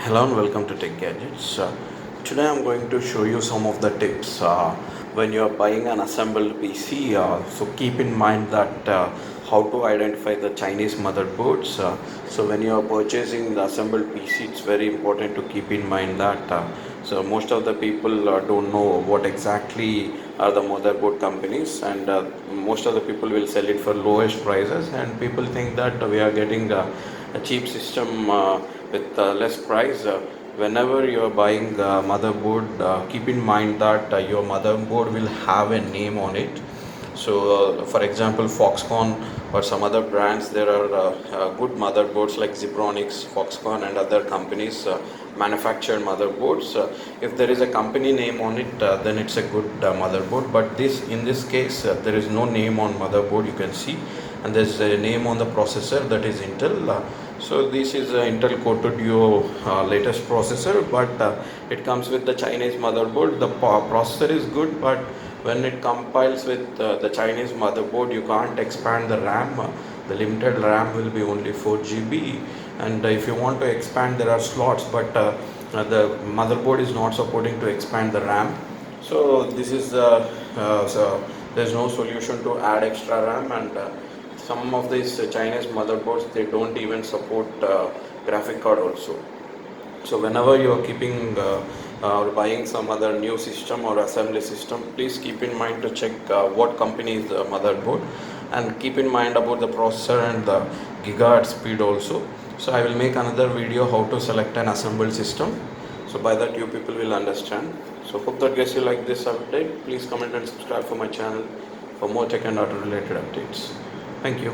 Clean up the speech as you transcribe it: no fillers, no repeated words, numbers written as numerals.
Hello and welcome to Tech Gadgets. Today I'm going to show you some of the tips when you are buying an assembled PC. So keep in mind that how to identify the Chinese motherboards. So when you are purchasing the assembled PC, it's very important to keep in mind that. So most of the people don't know what exactly are the motherboard companies, and most of the people will sell it for lowest prices, and people think that we are getting a cheap system with less price. Whenever you are buying a motherboard, keep in mind that your motherboard will have a name on it. So for example, Foxconn or some other brands, there are good motherboards like Zebronics, Foxconn and other companies manufactured motherboards. If there is a company name on it, then it's a good motherboard, but this in this case there is no name on motherboard, you can see, and there's a name on the processor, that is Intel. So this is Intel Core Duo latest processor, but it comes with the Chinese motherboard. The processor is good, but when it compiles with the Chinese motherboard, you can't expand the RAM. The limited RAM will be only 4 GB, and if you want to expand, there are slots, but the motherboard is not supporting to expand the RAM. So this is so there's no solution to add extra RAM, and some of these Chinese motherboards, they don't even support graphic card also. So whenever you are keeping or buying some other new system or assembly system, please keep in mind to check what company is the motherboard, and keep in mind about the processor and the gigahertz speed also. So I will make another video how to select an assembled system. So by that you people will understand. So hope that guys you like this update. Please comment and subscribe for my channel for more tech and auto related updates. Thank you.